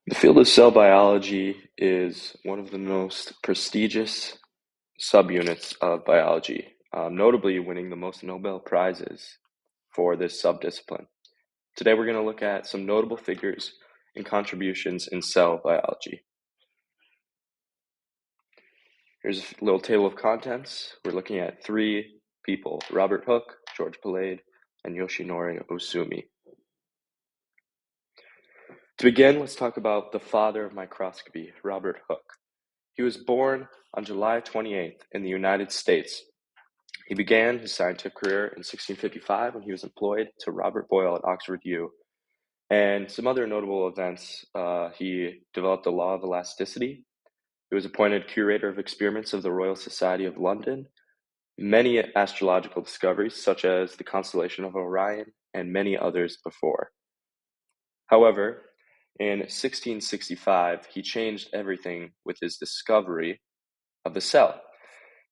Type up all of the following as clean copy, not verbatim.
The field of cell biology is one of the most prestigious subunits of biology, notably winning the most Nobel Prizes for this subdiscipline. Today, we're going to look at some notable figures and contributions in cell biology. Here's a little table of contents. We're looking at three people: Robert Hooke, George Palade, and Yoshinori Ohsumi. To begin, let's talk about the father of microscopy, Robert Hooke. He was born on July 28th in the United States. He began his scientific career in 1655 when he was employed to Robert Boyle at Oxford U. And some other notable events, he developed the law of elasticity. He was appointed curator of experiments of the Royal Society of London. Many astrological discoveries, such as the constellation of Orion, and many others before. However, in 1665, he changed everything with his discovery of the cell.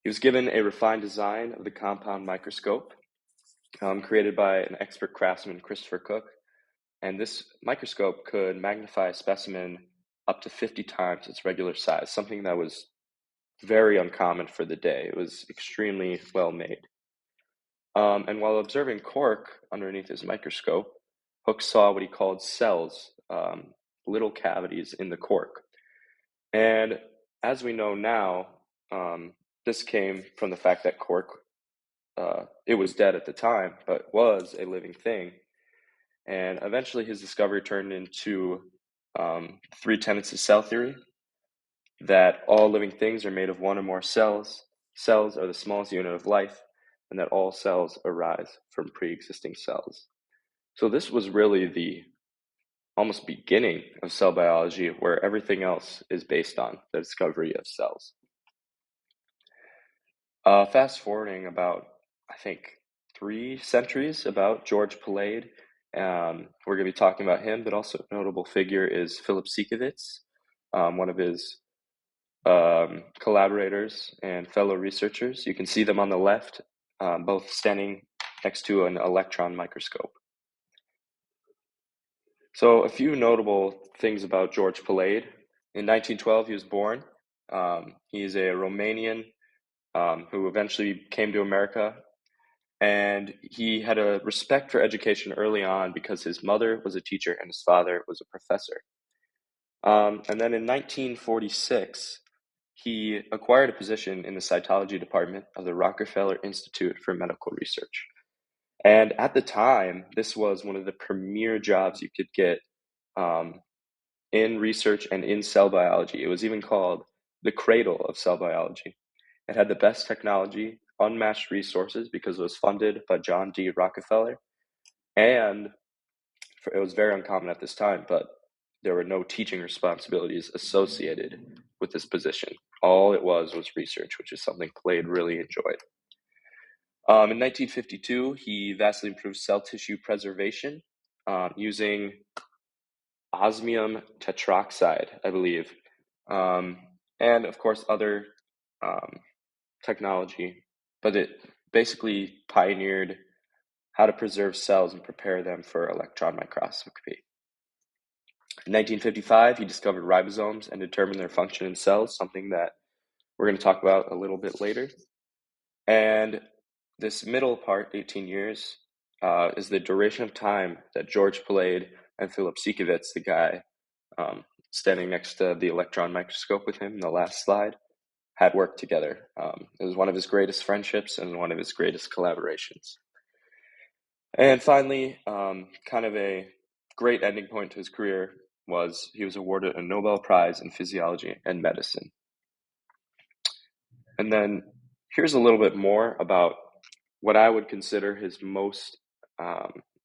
He was given a refined design of the compound microscope, created by an expert craftsman, Christopher Cooke, and this microscope could magnify a specimen up to 50 times its regular size, something that was very uncommon for the day. It was extremely well made. And while observing cork underneath his microscope, Hooke saw what he called cells, little cavities in the cork. And as we know now, this came from the fact that cork, it was dead at the time, but was a living thing. And eventually his discovery turned into three tenets of cell theory: that all living things are made of one or more cells, cells are the smallest unit of life, and that all cells arise from pre-existing cells. So this was really the almost beginning of cell biology, where everything else is based on the discovery of cells. Fast forwarding about, I think, 3 centuries, about George Palade. We're going to be talking about him, but also a notable figure is Philip Siekevitz, one of his collaborators and fellow researchers. You can see them on the left, both standing next to an electron microscope. So a few notable things about George Palade. In 1912, he was born. He is a Romanian who eventually came to America, and he had a respect for education early on because his mother was a teacher and his father was a professor. And then in 1946, he acquired a position in the cytology department of the Rockefeller Institute for Medical Research. And at the time, this was one of the premier jobs you could get in research and in cell biology. It was even called the cradle of cell biology. It had the best technology, unmatched resources because it was funded by John D. Rockefeller, and it was very uncommon at this time, but there were no teaching responsibilities associated with this position. All it was research, which is something Palade really enjoyed. In 1952, he vastly improved cell tissue preservation using osmium tetroxide, I believe, and of course other technology, but it basically pioneered how to preserve cells and prepare them for electron microscopy. In 1955, he discovered ribosomes and determined their function in cells, something that we're going to talk about a little bit later. And this middle part, 18 years, is the duration of time that George Palade and Philip Siekevitz, the guy standing next to the electron microscope with him in the last slide, had worked together. It was one of his greatest friendships and one of his greatest collaborations. And finally, kind of a great ending point to his career was he was awarded a Nobel Prize in Physiology and Medicine. And then here's a little bit more about what I would consider his most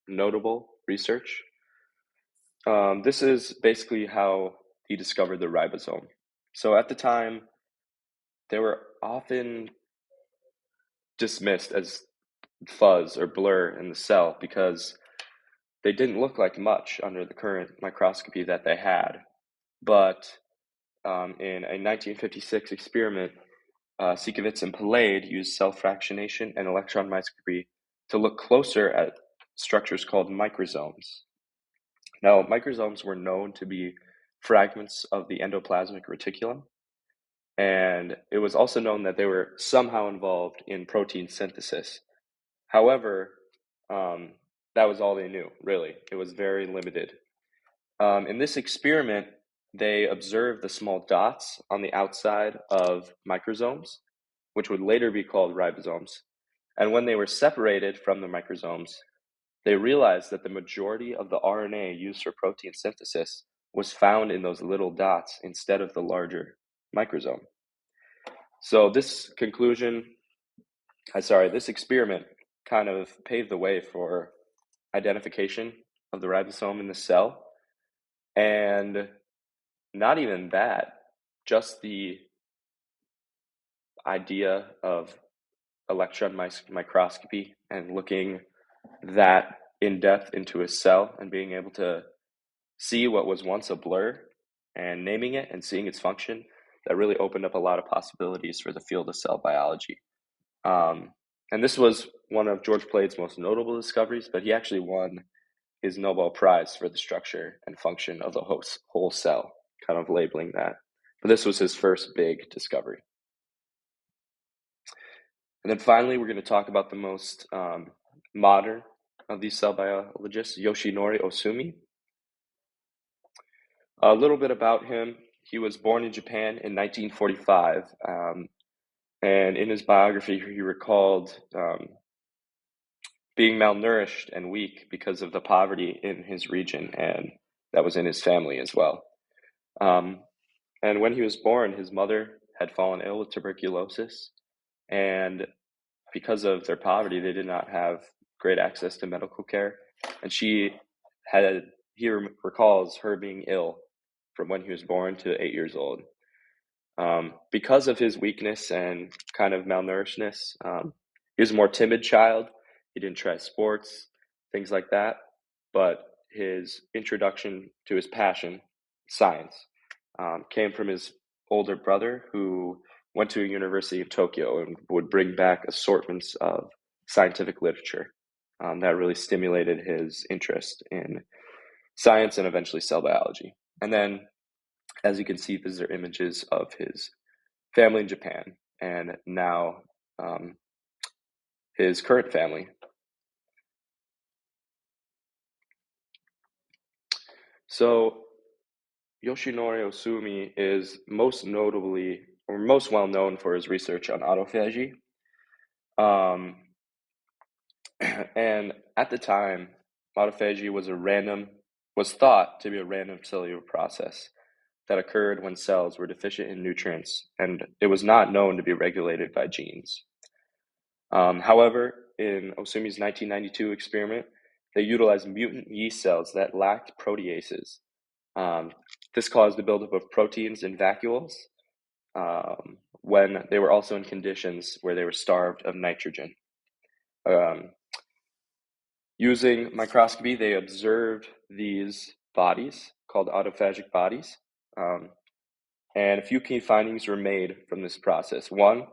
notable research. This is basically how he discovered the ribosome. So at the time, they were often dismissed as fuzz or blur in the cell because they didn't look like much under the current microscopy that they had. But in a 1956 experiment, Siekevitz and Palade used cell fractionation and electron microscopy to look closer at structures called microsomes. Now, microsomes were known to be fragments of the endoplasmic reticulum. And it was also known that they were somehow involved in protein synthesis. However, that was all they knew, really. It was very limited. In this experiment, they observed the small dots on the outside of microsomes, which would later be called ribosomes. And when they were separated from the microsomes, they realized that the majority of the RNA used for protein synthesis was found in those little dots instead of the larger microsome. So this experiment kind of paved the way for identification of the ribosome in the cell. And not even that, just the idea of electron microscopy and looking that in depth into a cell and being able to see what was once a blur and naming it and seeing its function, that really opened up a lot of possibilities for the field of cell biology. And this was one of George Palade's most notable discoveries, but he actually won his Nobel Prize for the structure and function of the whole cell, kind of labeling that. But this was his first big discovery. And then finally, we're going to talk about the most modern of these cell biologists, Yoshinori Ohsumi. A little bit about him. He was born in Japan in 1945, and in his biography, he recalled being malnourished and weak because of the poverty in his region, and that was in his family as well. And when he was born, his mother had fallen ill with tuberculosis, and because of their poverty, they did not have great access to medical care. And he recalls her being ill from when he was born to 8 years old. Because of his weakness and kind of malnourishedness, he was a more timid child. He didn't try sports, things like that. But his introduction to his passion, science, came from his older brother, who went to a university in Tokyo and would bring back assortments of scientific literature. That really stimulated his interest in science and eventually cell biology. And then, as you can see, these are images of his family in Japan and now his current family. So Yoshinori Ohsumi is most notably or most well known for his research on autophagy. And at the time, autophagy was thought to be a random cellular process that occurred when cells were deficient in nutrients, and it was not known to be regulated by genes. However, in Ohsumi's 1992 experiment, they utilized mutant yeast cells that lacked proteases. This caused the buildup of proteins in vacuoles when they were also in conditions where they were starved of nitrogen. Using microscopy, they observed these bodies called autophagic bodies. And a few key findings were made from this process. One,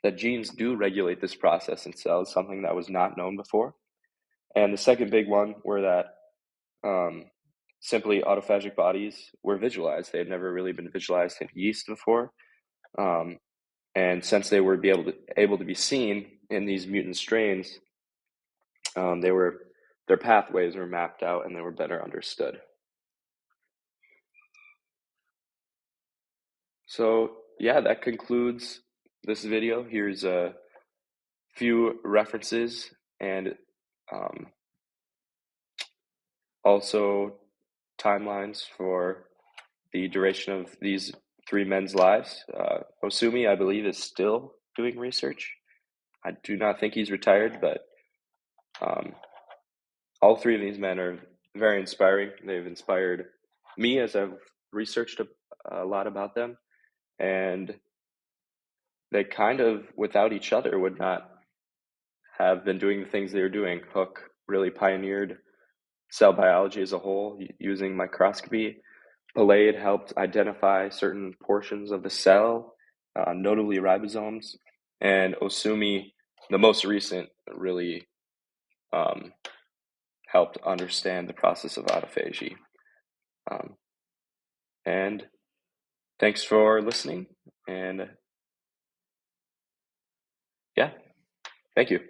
that genes do regulate this process in cells, something that was not known before. And the second big one were that simply autophagic bodies were visualized. They had never really been visualized in yeast before. And since they were able to be seen in these mutant strains, their pathways were mapped out and they were better understood. So yeah, that concludes this video. Here's a few references and also timelines for the duration of these three men's lives. Ohsumi, I believe, is still doing research. I do not think he's retired, but all three of these men are very inspiring. They've inspired me as I've researched a lot about them, and they kind of, without each other, would not have been doing the things they were doing. Hooke really pioneered cell biology as a whole using microscopy. Palade helped identify certain portions of the cell, notably ribosomes, and Ohsumi, the most recent, really helped understand the process of autophagy. And thanks for listening. And yeah, thank you.